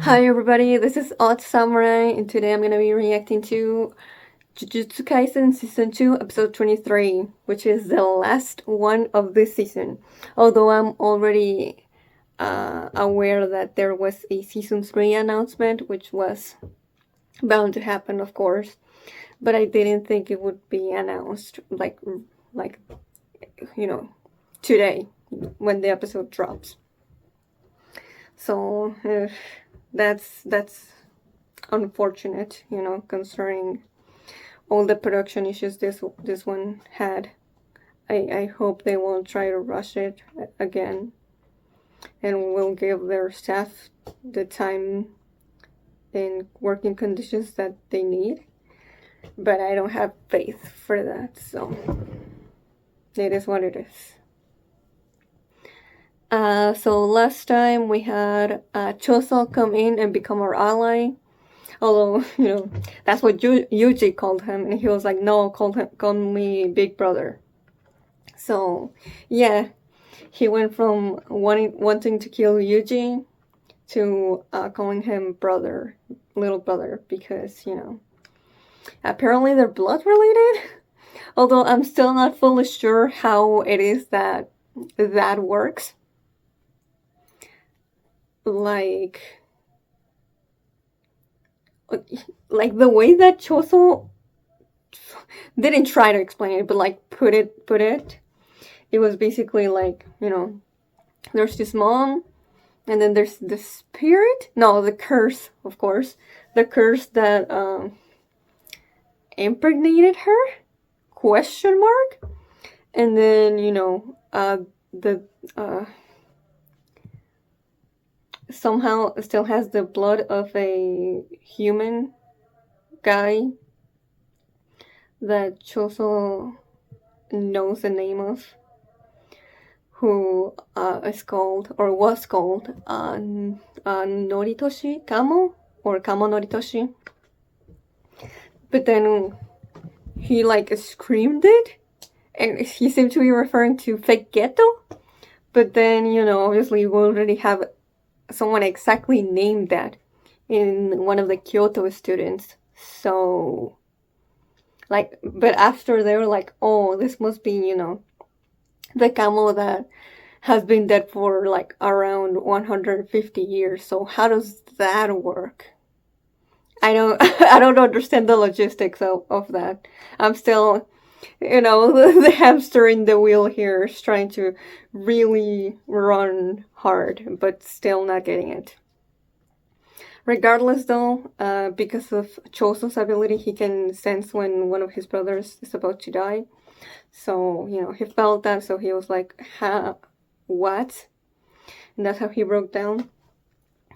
Hi everybody, this is Odd Samurai, and today I'm gonna be reacting to Jujutsu Kaisen Season 2, Episode 23, which is the last one of this season. Although I'm already aware that there was a Season 3 announcement, which was bound to happen, of course, but I didn't think it would be announced like today when the episode drops. So that's unfortunate, considering all the production issues this one had. I hope they won't try to rush it again and will give their staff the time and working conditions that they need. But I don't have faith for that, so it is what it is. So last time we had Choso come in and become our ally. Although, that's what Yuji called him, and he was like, no, call me Big Brother. So, yeah, he went from wanting to kill Yuji to calling him brother, little brother, because, apparently they're blood related. Although I'm still not fully sure how it is that works. Like the way that Choso didn't try to explain it, but like put it, it was basically like, there's this mom, and then there's the spirit, no, the curse, of course, the curse that impregnated her, question mark, and then the somehow still has the blood of a human guy that Choso knows the name of, who is called, or was called, Noritoshi Kamo, or Kamo Noritoshi. But then he screamed it, and he seemed to be referring to fake ghetto. But then, obviously we already have someone exactly named that in one of the Kyoto students. So, but after they were like, oh, this must be, the Kamo that has been dead for around 150 years. So how does that work? I don't understand the logistics of that. I'm still, the hamster in the wheel here is trying to really run hard, but still not getting it. Regardless, though, because of Choso's ability, he can sense when one of his brothers is about to die. So, he felt that, so he was like, what? And that's how he broke down.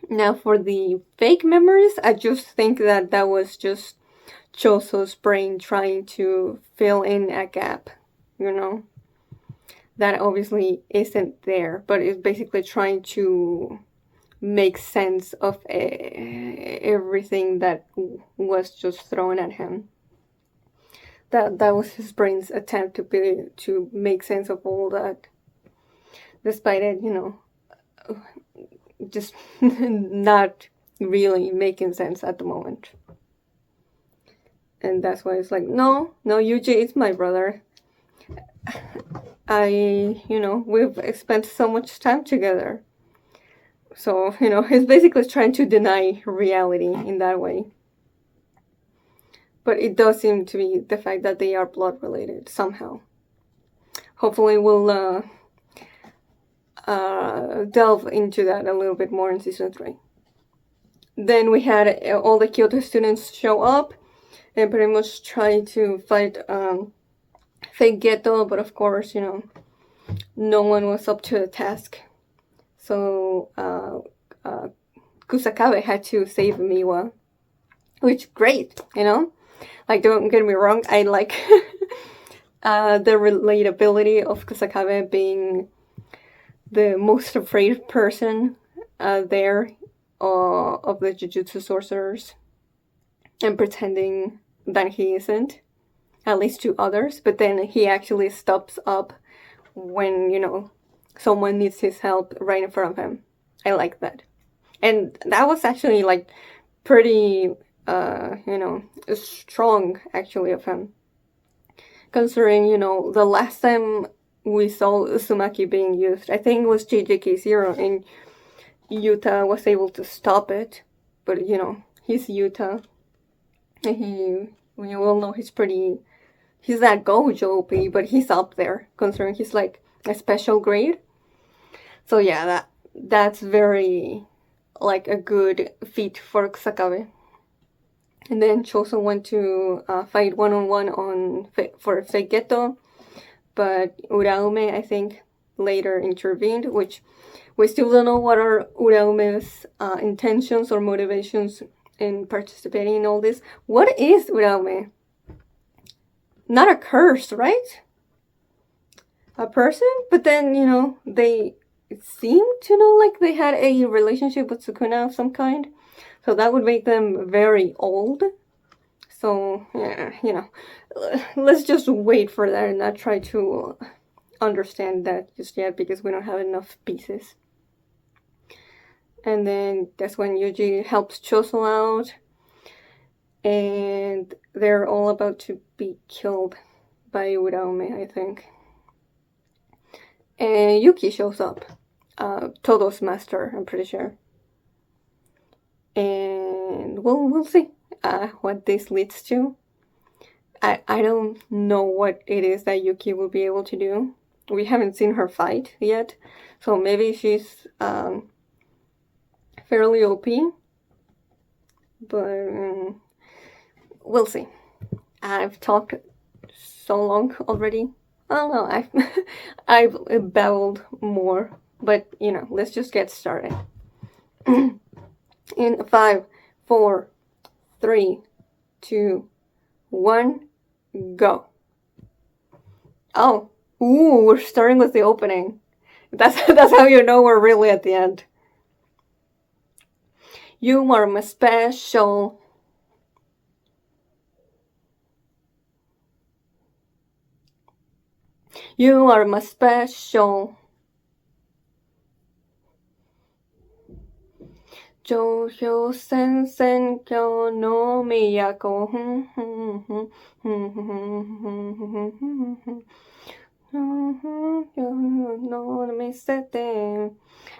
Now, for the fake memories, I just think that was just Choso's brain trying to fill in a gap, that obviously isn't there, but it's basically trying to make sense of everything that was just thrown at him. That was his brain's attempt to make sense of all that, despite it, just not really making sense at the moment. And that's why it's like, no, Yuji is my brother. We've spent so much time together. So, he's basically trying to deny reality in that way. But it does seem to be the fact that they are blood related somehow. Hopefully we'll delve into that a little bit more in Season 3. Then we had all the Kyoto students show up and pretty much try to fight fake ghetto, but of course, no one was up to the task. So Kusakabe had to save Miwa, which great, don't get me wrong, I like the relatability of Kusakabe being the most afraid person there of the Jujutsu sorcerers, and pretending that he isn't, at least to others, but then he actually stops up when, someone needs his help right in front of him. I like that. And that was actually like pretty, strong actually of him. Considering, the last time we saw Uzumaki being used, I think it was JJK Zero, and Yuta was able to stop it. But, he's Yuta. And we all know he's that Gojo OP, but he's up there, considering he's like a special grade. So yeah, that's very, like, a good feat for Kusakabe. And then Choso went to fight one-on-one for Fegeto, but Uraume, I think, later intervened, which we still don't know what are Uraume's intentions or motivations in participating in all this. What is Uraume? Not a curse, right? A person? But then, they seem to know like they had a relationship with Sukuna of some kind. So that would make them very old. So, yeah, let's just wait for that and not try to understand that just yet because we don't have enough pieces. And then that's when Yuji helps Choso out. And they're all about to be killed by Uraume, I think. And Yuki shows up. Todo's master, I'm pretty sure. And we'll see what this leads to. I don't know what it is that Yuki will be able to do. We haven't seen her fight yet, so maybe she's fairly OP. But we'll see. I've talked so long already. Oh no, I've babbled more. But let's just get started. In 5, 4, 3, 2, 1, go. Oh, we're starting with the opening. That's how you know we're really at the end. You are my special. You are my special. Jojo Sensen Kyo no Miyako.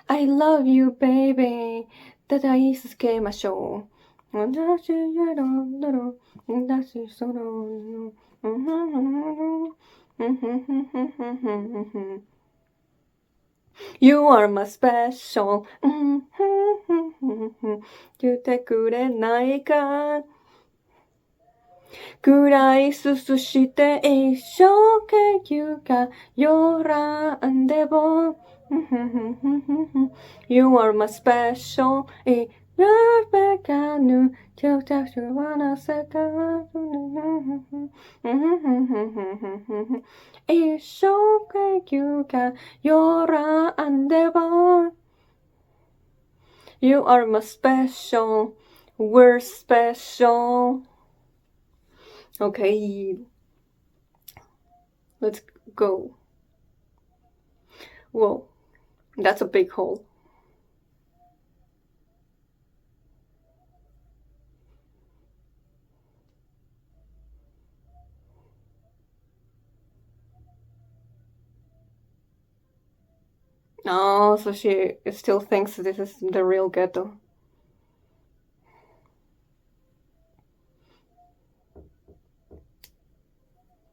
I love you, baby. ただい続けましょう。私やろうだろう。私その。You are my special. 言ってくれないか。くらいすすして一生懸命がよらんでも。You are my special. いらべかぬ。今日たちはなせか。一生懸命がよらんでも。You are my special. We're special. Okay. Let's go. Whoa. That's a big hole. Oh, so she still thinks this is the real ghetto.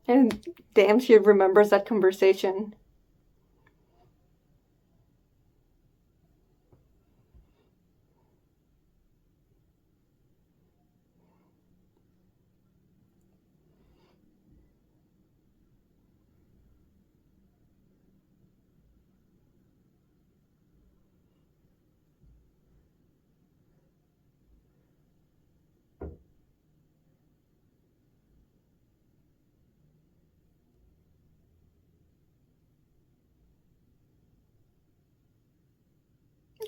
And damn, she remembers that conversation.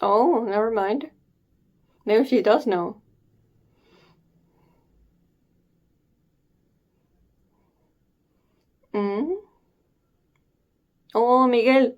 Oh, never mind. Maybe she does know. Oh, Miguel.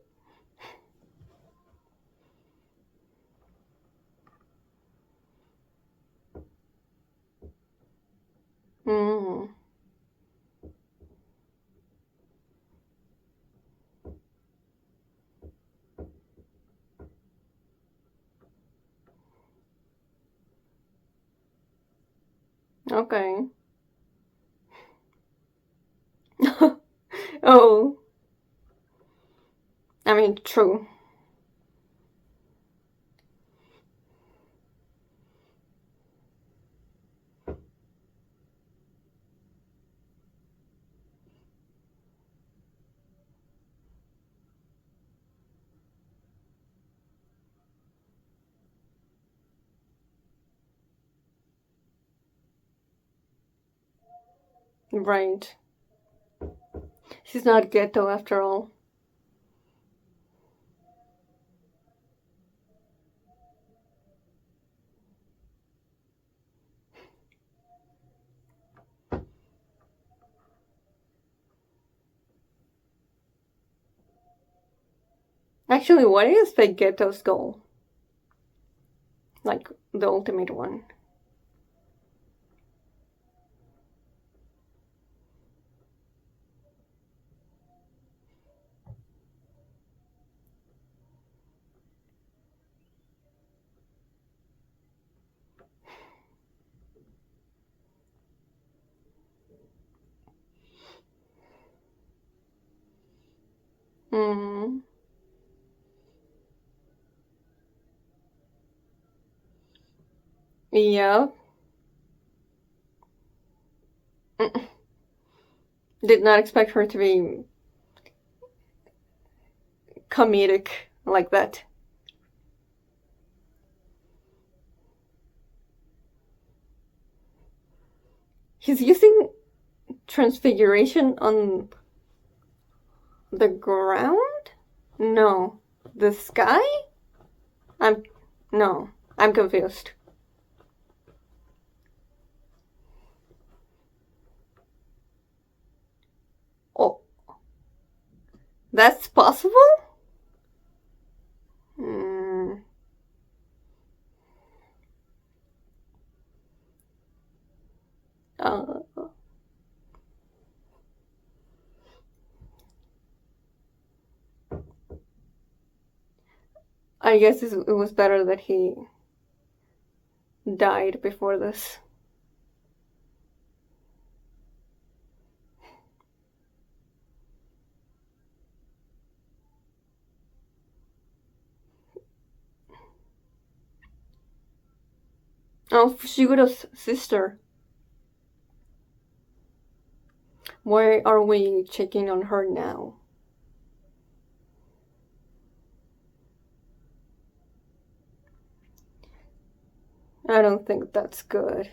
Okay. Oh. I mean, true. Right. She's not ghetto after all. Actually, what is the ghetto's goal? Like, the ultimate one. Hmm. Yeah. Did not expect her to be comedic like that. He's using transfiguration on the ground? No. The sky? I'm. No. I'm confused. Oh. That's possible? Hmm. Uh, I guess it was better that he died before this. Oh, Fushiguro's sister. Why are we checking on her now? I don't think that's good.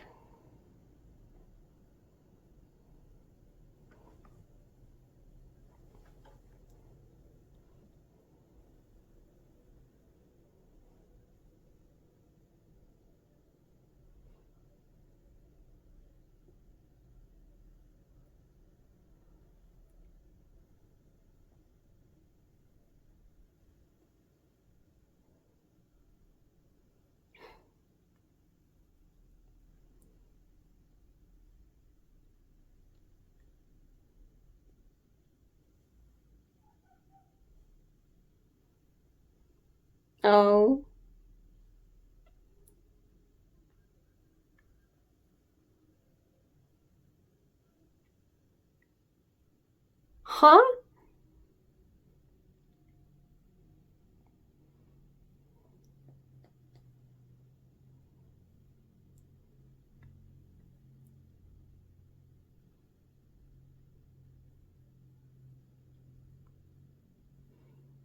Oh. Huh?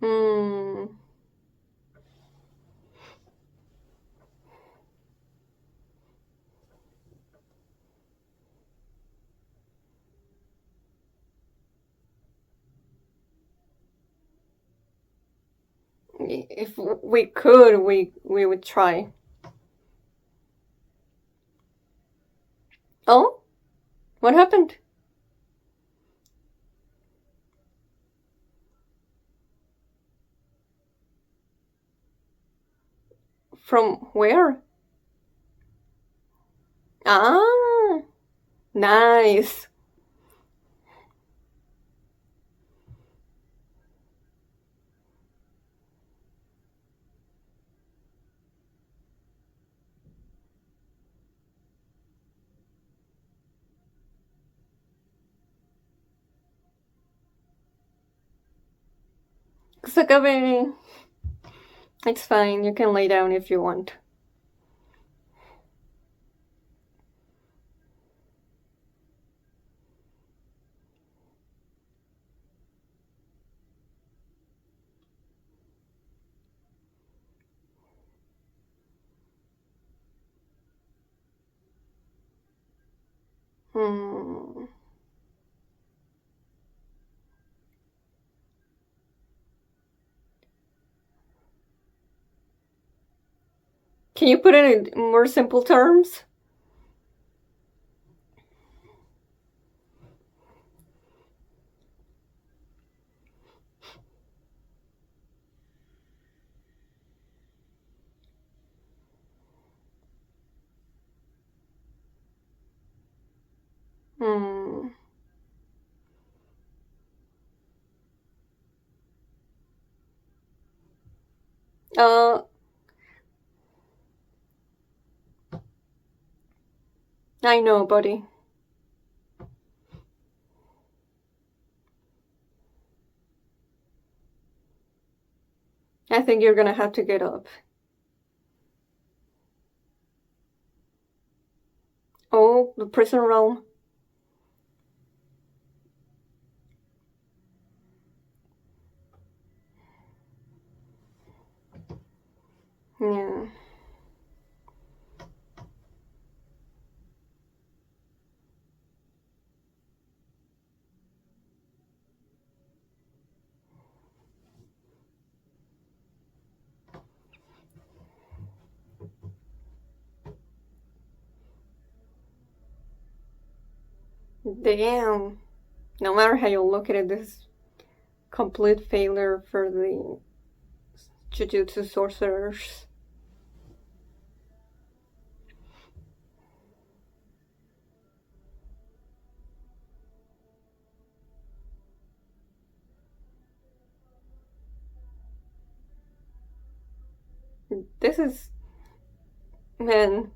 Hmm. If we could, we would try. Oh? What happened? From where? Ah, nice. Sakabe! It's fine, you can lay down if you want. Can you put it in more simple terms? I know, buddy. I think you're gonna have to get up. Oh, the prison realm. Yeah. Damn. No matter how you look at it, this is complete failure for the Jujutsu sorcerers. This is... Man.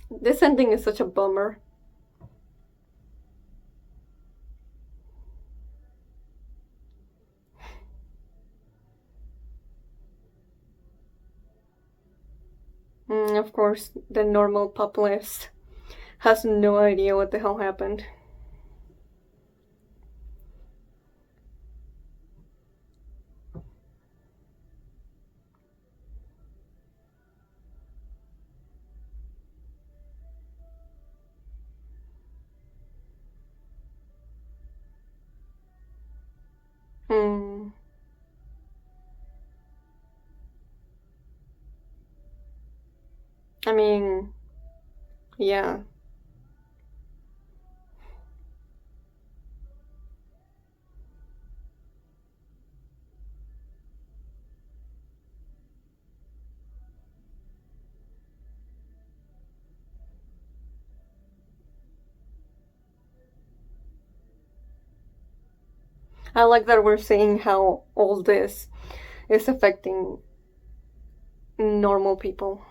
This ending is such a bummer. Of course, the normal populace has no idea what the hell happened. I mean, yeah. I like that we're seeing how all this is affecting normal people.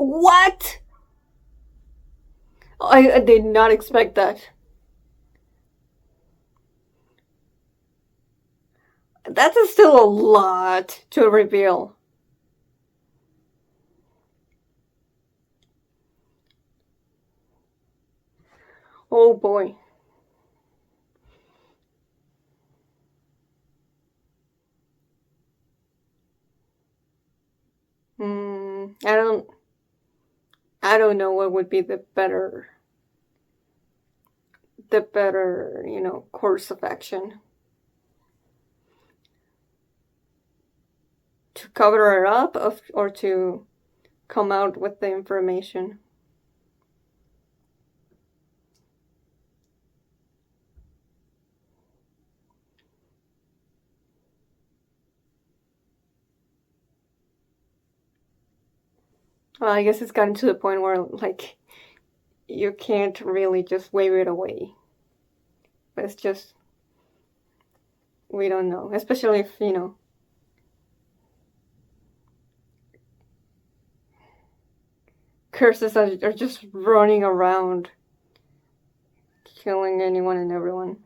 What? I did not expect that. That's still a lot to reveal. Oh boy. I don't know what would be the better, course of action. To cover it up or to come out with the information. Well, I guess it's gotten to the point where, like, you can't really just wave it away. But it's just, we don't know. Especially if, curses are just running around, killing anyone and everyone.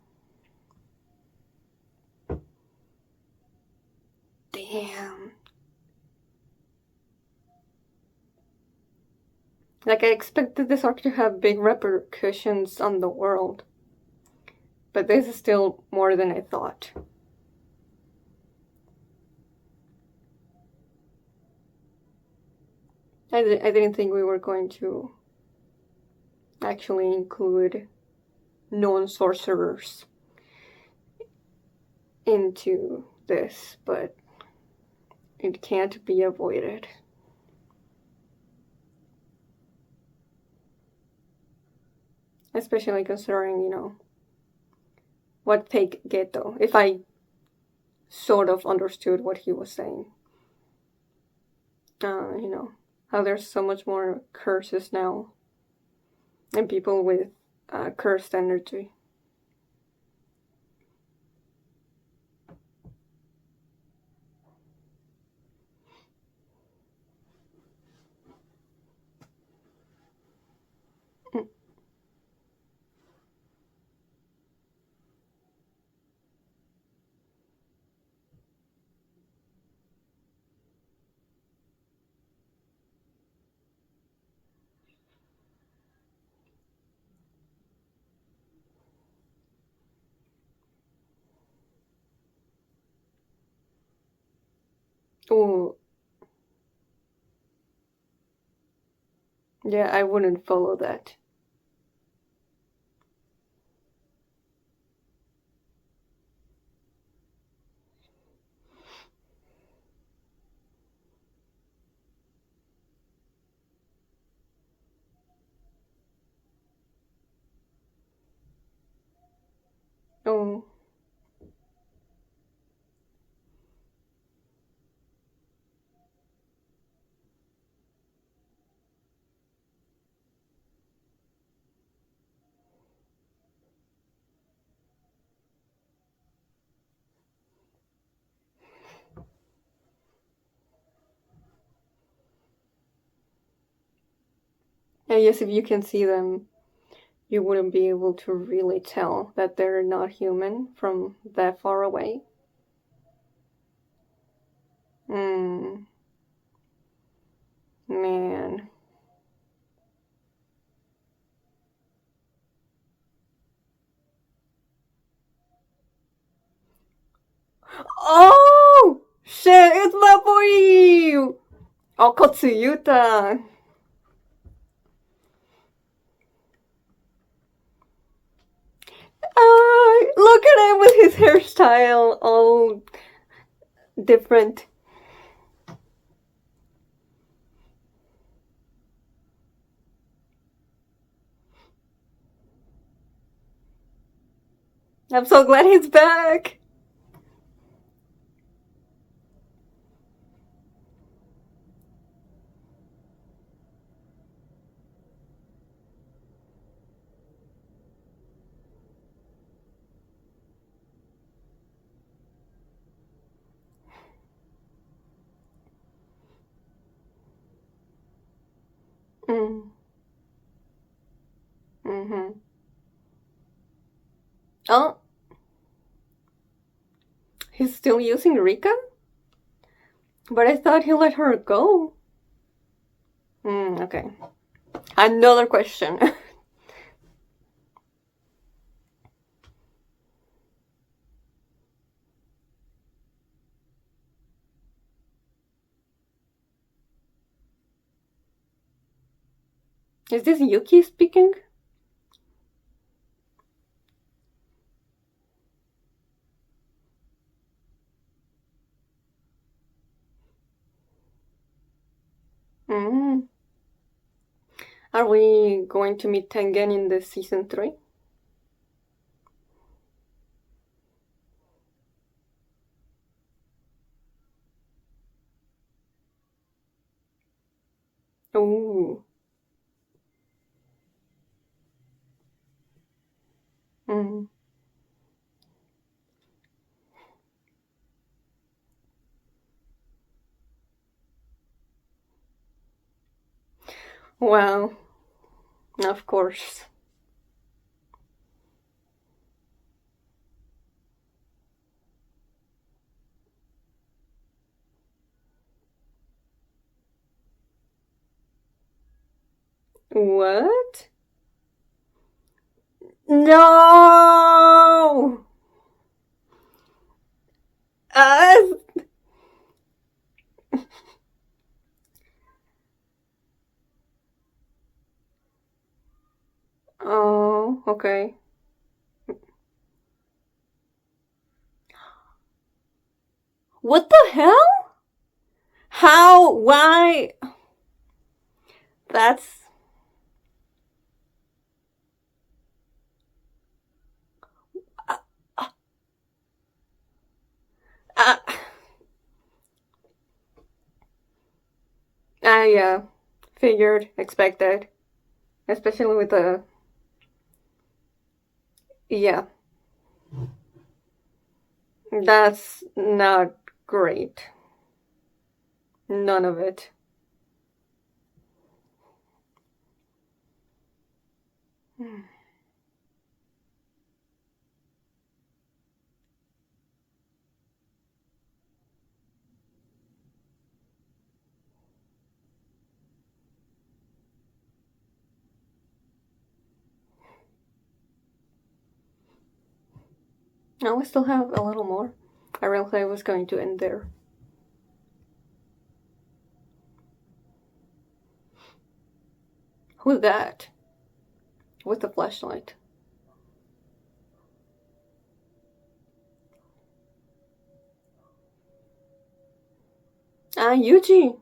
Damn. Like, I expected this arc to have big repercussions on the world. But this is still more than I thought. I didn't think we were going to actually include non-sorcerers into this, but it can't be avoided. Especially considering, what fake Geto, if I sort of understood what he was saying. How there's so much more curses now. And people with cursed energy. Oh, yeah, I wouldn't follow that. Oh. And yes, if you can see them, you wouldn't be able to really tell that they're not human from that far away. Man. Oh! Shit, it's my boy! Okotsuyuta! Look at him with his hairstyle all different. I'm so glad he's back! Mm-hmm. Oh. He's still using Rika? But I thought he let her go. Okay. Another question. Is this Yuki speaking? Are we going to meet Tengen in the season 3? Ooh. Well, of course. What? No! Oh, okay. What the hell? How? Why? That's... I figured, expected. Especially with the... Yeah. That's not great. None of it. Oh, we still have a little more. I really thought it was going to end there. Who's that? With the flashlight. Yuji!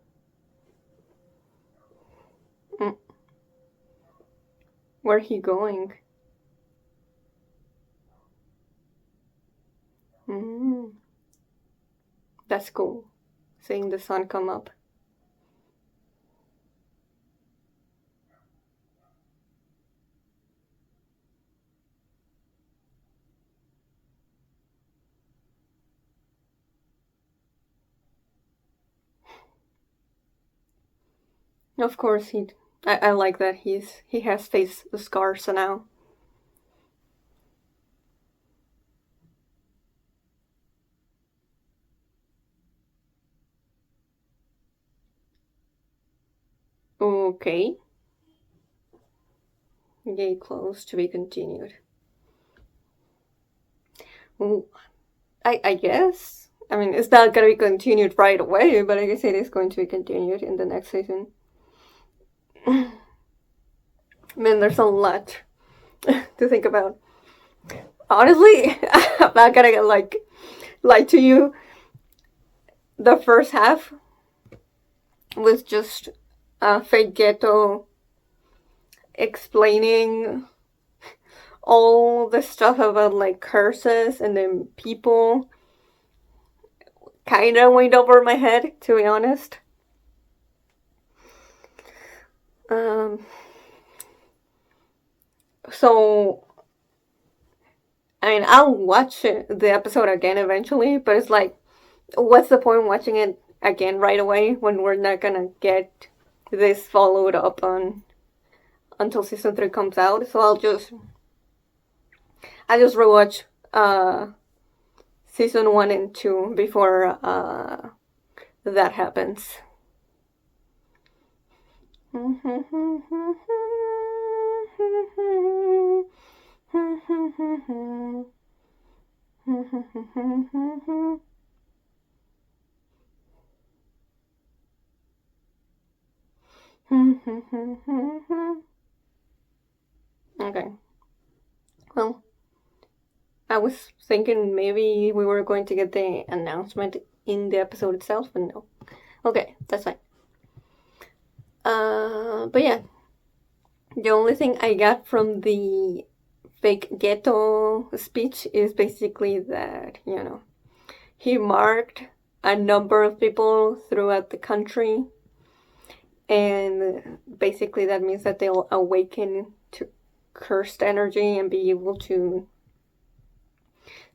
Where he going? That's cool. Seeing the sun come up. Of course, I like that he has faced the scars now. Okay. Gate closed, to be continued. Ooh, I guess. I mean, it's not gonna be continued right away, but I guess it is going to be continued in the next season. Man, there's a lot to think about. Honestly, I'm not gonna lie to you. The first half was just Fate Ghetto explaining all the stuff about like curses and then people. Kinda went over my head, to be honest. So, I mean, I'll watch the episode again eventually, but it's like, what's the point watching it again right away when we're not gonna get this followed up on until season 3 comes out? So I'll just rewatch season 1 and 2 before that happens. Okay. Well, I was thinking maybe we were going to get the announcement in the episode itself, but no. Okay, that's fine. But yeah, the only thing I got from the fake ghetto speech is basically that, he marked a number of people throughout the country, and basically that means that they'll awaken to cursed energy and be able to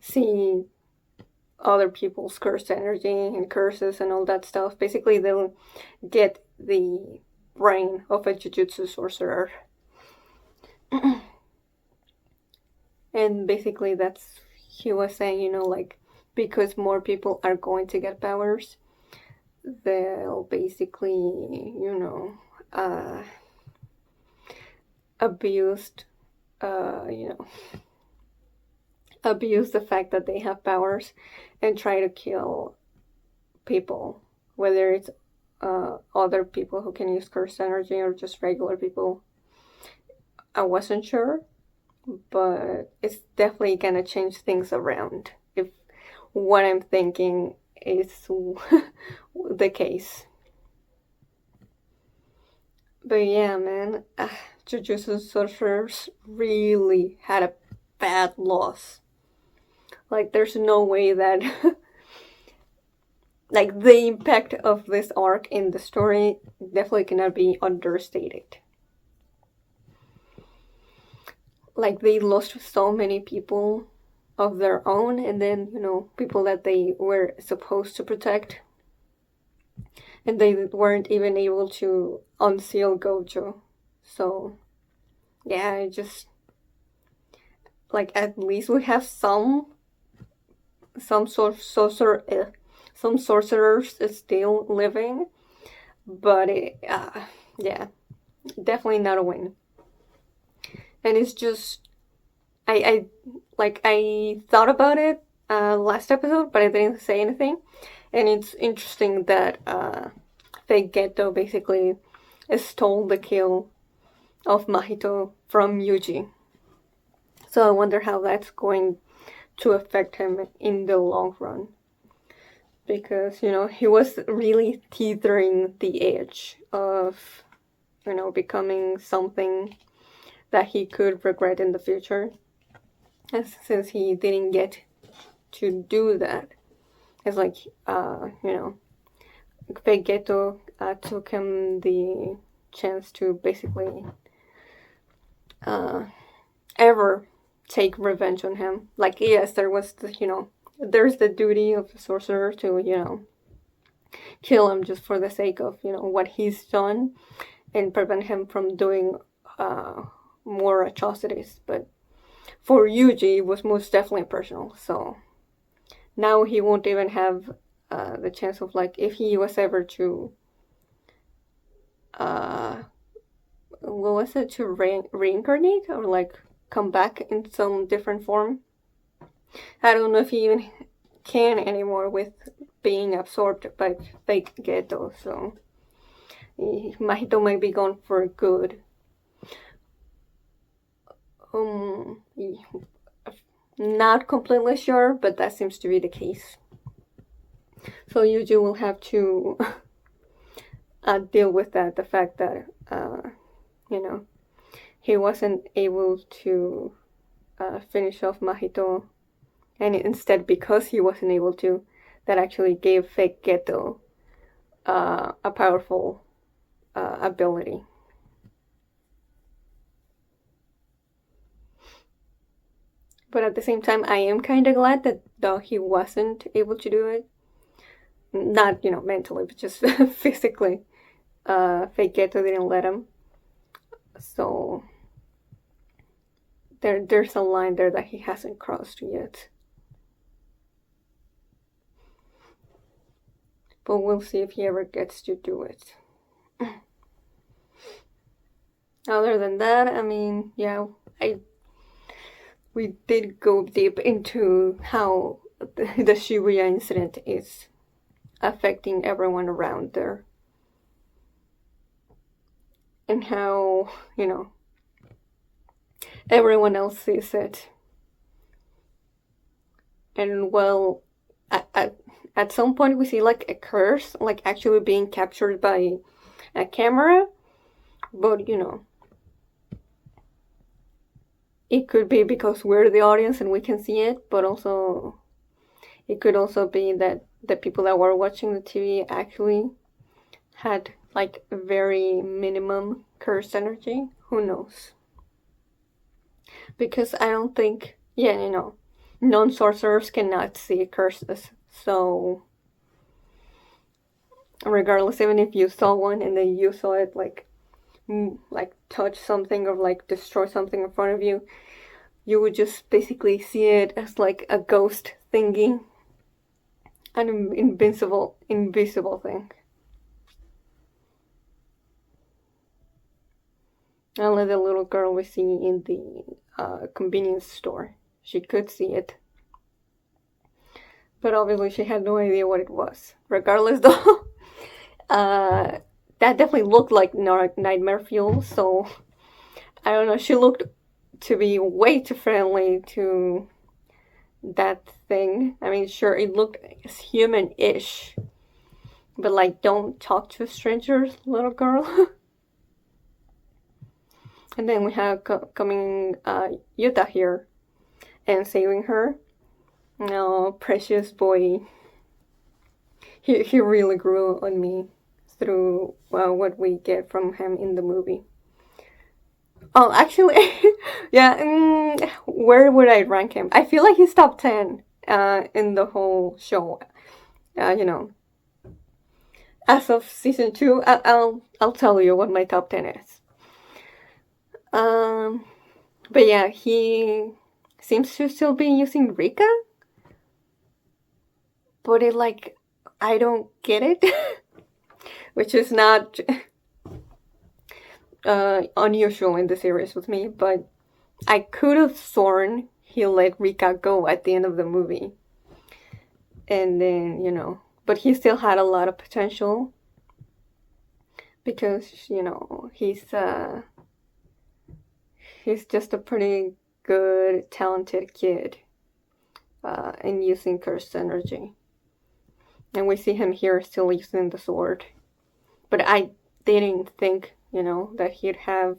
see other people's cursed energy and curses and all that stuff. Basically, they'll get the brain of a Jujutsu sorcerer. And basically that's, he was saying, because more people are going to get powers, they'll basically, abuse the fact that they have powers and try to kill people, whether it's other people who can use cursed energy or just regular people. I wasn't sure, but it's definitely gonna change things around if what I'm thinking is the case. But yeah, man, Jujutsu sorcerers really had a bad loss. There's no way that the impact of this arc in the story definitely cannot be understated. They lost so many people of their own, and then, people that they were supposed to protect. And they weren't even able to unseal Gojo. So, yeah, I just... at least we have some sorcerers still living. But, yeah, definitely not a win. And it's just, I thought about it last episode, but I didn't say anything. And it's interesting that fake Geto basically stole the kill of Mahito from Yuji. So I wonder how that's going to affect him in the long run. Because, he was really teetering the edge of, becoming something that he could regret in the future. And since he didn't get to do that, it's fake Geto took him the chance to basically ever take revenge on him. Yes, there was there's the duty of the sorcerer to, kill him just for the sake of, what he's done and prevent him from doing more atrocities. But for Yuji, it was most definitely personal. So now he won't even have the chance of, if he was ever to to reincarnate or come back in some different form. I don't know if he even can anymore with being absorbed by fake Geto. So Mahito might be gone for good. Not completely sure, but that seems to be the case. So Yuji will have to deal with that, the fact that he wasn't able to finish off Mahito, and instead, because he wasn't able to, that actually gave fake Geto a powerful ability. But at the same time, I am kind of glad that though he wasn't able to do it, not, mentally, but just physically, fake Geto didn't let him. So there's a line there that he hasn't crossed yet. But we'll see if he ever gets to do it. Other than that, I mean, yeah, we did go deep into how the Shibuya incident is affecting everyone around there. And how, everyone else sees it. And well, at some point we see like a curse, like actually being captured by a camera. But, it could be because we're the audience and we can see it, but also it could also be that the people that were watching the TV actually had like a very minimum cursed energy. Who knows? Because I don't think, non-sorcerers cannot see curses. So, regardless, even if you saw one and then you saw it like touch something or like destroy something in front of you, you would just basically see it as like a ghost thingy, an invisible thing. Only the little girl we see in the convenience store, she could see it. But obviously she had no idea what it was. Regardless though, that definitely looked like nightmare fuel, so I don't know, she looked to be way too friendly to that thing. I mean, sure, it looked human-ish, but like, don't talk to strangers, little girl. And then we have coming Yuta here and saving her. Oh, precious boy. He really grew on me through what we get from him in the movie. Oh, actually, yeah, where would I rank him? I feel like he's top 10 in the whole show. As of season 2, I'll tell you what my top 10 is. But yeah, he seems to still be using Rika. But I don't get it. Which is not unusual in the series with me, but I could have sworn he let Rika go at the end of the movie. And then, but he still had a lot of potential. Because, he's just a pretty good, talented kid in using cursed energy. And we see him here still using the sword. But I didn't think, that he'd have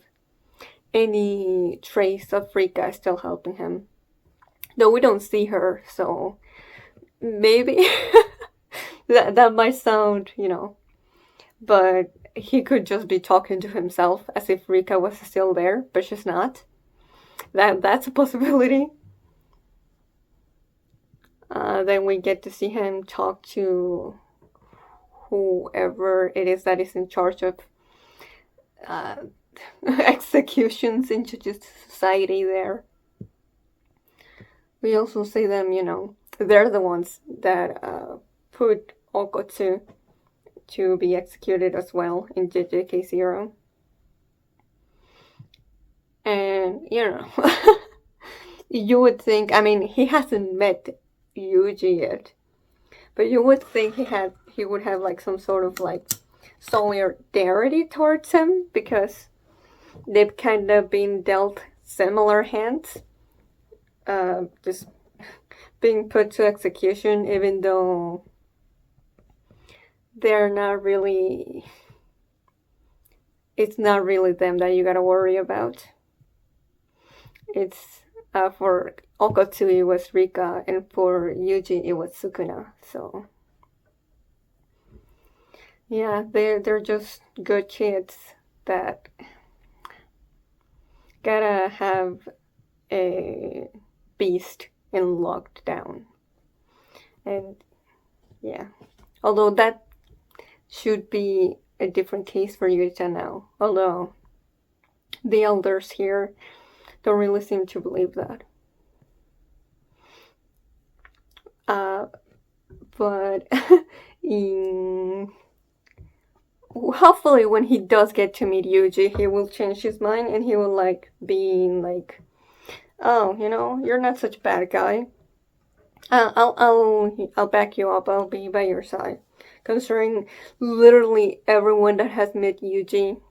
any trace of Rika still helping him. Though we don't see her, so maybe that might sound, but he could just be talking to himself as if Rika was still there, but she's not. That's a possibility. Then we get to see him talk to whoever it is that is in charge of executions in Jujutsu society there. We also see them, they're the ones that put Okotsu to be executed as well in JJK 0. And, you would think, I mean, he hasn't met Yuji yet, but you would think he would have like some sort of like solidarity towards him, because they've kind of been dealt similar hands, just being put to execution, even though they're not really, it's not really them that you gotta worry about. It's for Okotsu it was Rika, and for Yuji it was Sukuna. So yeah, they're just good kids that gotta have a beast in locked down. And yeah, although that should be a different case for Yuta now. Although the elders here don't really seem to believe that. But Hopefully when he does get to meet Yuji, he will change his mind and he will like be like, oh, you're not such a bad guy. I'll back you up. I'll be by your side. Considering literally everyone that has met Yuji,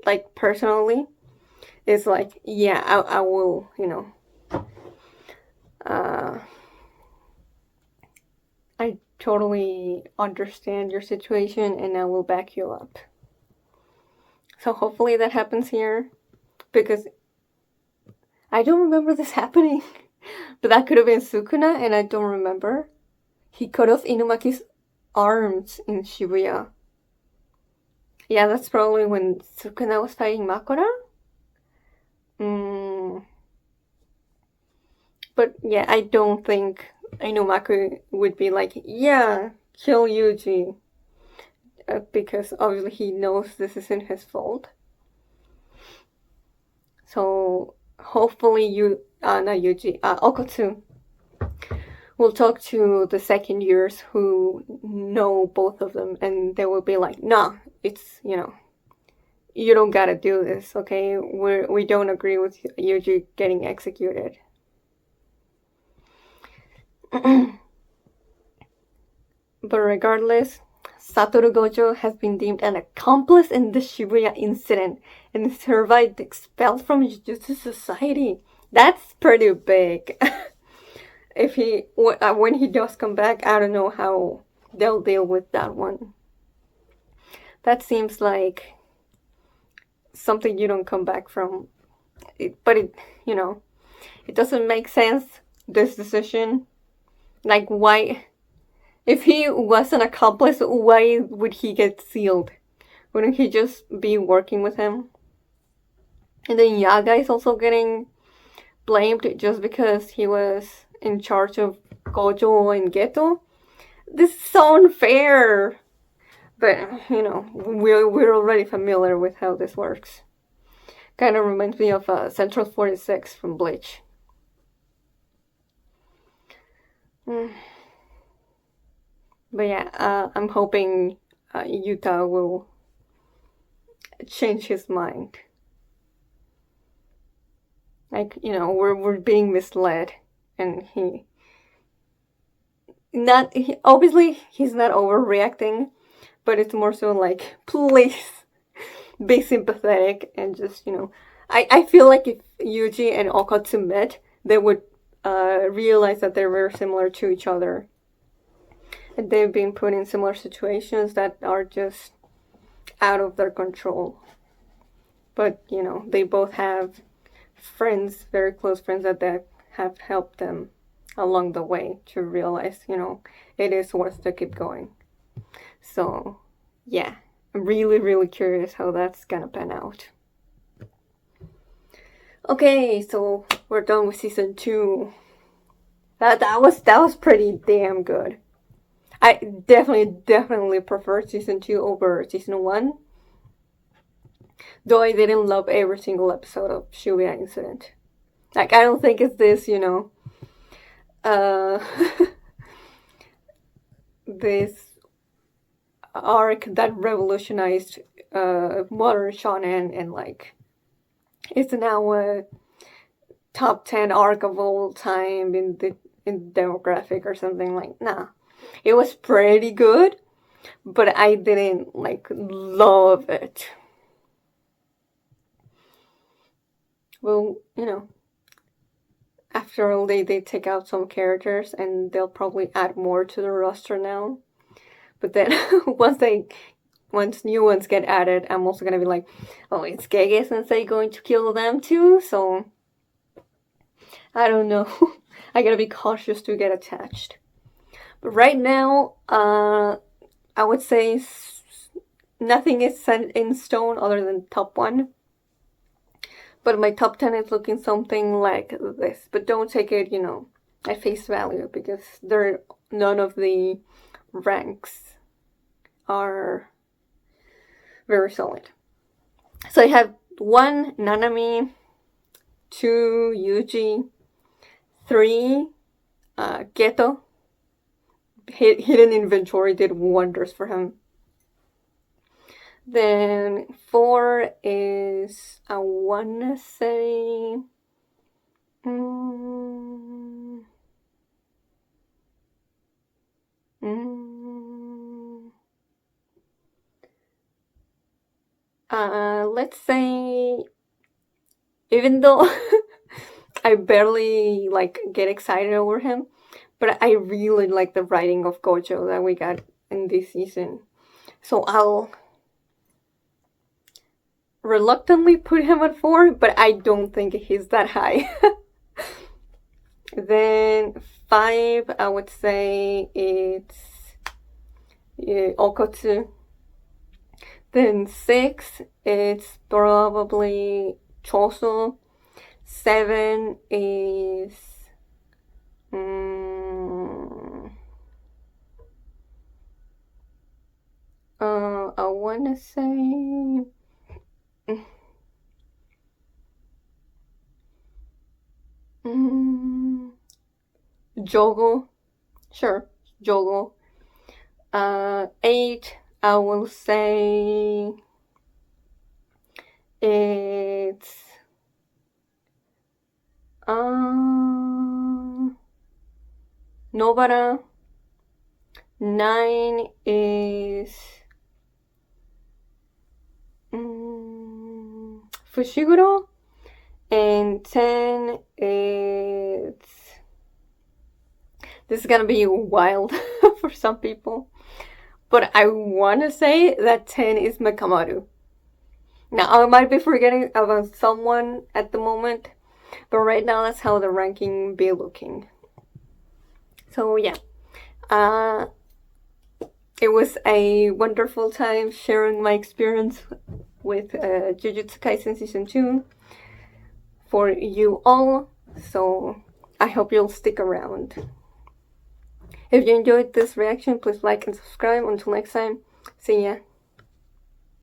like personally, is like, yeah, I will, I totally understand your situation and I will back you up. So hopefully that happens here, because I don't remember this happening. But that could have been Sukuna and I don't remember. He cut off Inumaki's arms in Shibuya. Yeah, that's probably when Sukuna was fighting Makura. But yeah, I don't think Inumaki would be like, yeah, kill Yuji. Because obviously he knows this isn't his fault. So hopefully not Yuji, Okotsu will talk to the second years who know both of them, and they will be like, nah, it's, you don't gotta do this, okay? We don't agree with Yuji getting executed. But regardless, Satoru Gojo has been deemed an accomplice in the Shibuya incident and survived expelled from Jujutsu Society. That's pretty big. If when he does come back, I don't know how they'll deal with that one. That seems like something you don't come back from. But it doesn't make sense, this decision. Like, why? If he was an accomplice, why would he get sealed? Wouldn't he just be working with him? And then Yaga is also getting blamed just because he was in charge of Gojo and Geto. This is so unfair. But, we're already familiar with how this works. Kind of reminds me of Central 46 from Bleach. But yeah, I'm hoping Yuta will change his mind. Like, we're being misled, and obviously he's not overreacting, but it's more so like, please be sympathetic and just, I feel like if Yuji and Okatsu met, they would realize that they're very similar to each other. And they've been put in similar situations that are just out of their control. But, they both have friends, very close friends, that have helped them along the way to realize, it is worth to keep going. So, yeah, I'm really, really curious how that's gonna pan out. Okay, so we're done with season 2. That was pretty damn good. I definitely prefer season 2 over season 1. Though I didn't love every single episode of Shibuya Incident. Like, I don't think it's this, this arc that revolutionized modern shonen and like it's now a top 10 arc of all time in the demographic or something. Like, nah. It was pretty good, but I didn't like love it. Well, after all, they take out some characters and they'll probably add more to the roster now. But then once new ones get added, I'm also gonna be like, oh, is Gege Sensei going to kill them too? So I don't know. I gotta be cautious to get attached. But right now, I would say nothing is set in stone other than top 1. But my top 10 is looking something like this. But don't take it, at face value, because none of the ranks are very solid. So I have 1, Nanami, 2, Yuji, 3, Geto, hidden inventory did wonders for him. Then 4 is, I wanna say, let's say, even though I barely like get excited over him, but I really like the writing of Gojo that we got in this season. So I'll reluctantly put him at 4, but I don't think he's that high. Then 5, I would say it's Okotsu. Then 6, it's probably Choso. 7 is I wanna say Jogo. Sure, Jogo. 8, I will say it's Nobara. 9 is Fushiguro. And 10 is... This is gonna be wild for some people. But I wanna say that 10 is Mekamaru. Now, I might be forgetting about someone at the moment, but right now that's how the ranking be looking. So yeah, it was a wonderful time sharing my experience with Jujutsu Kaisen Season 2 for you all, so I hope you'll stick around. If you enjoyed this reaction, please like and subscribe. Until next time, see ya.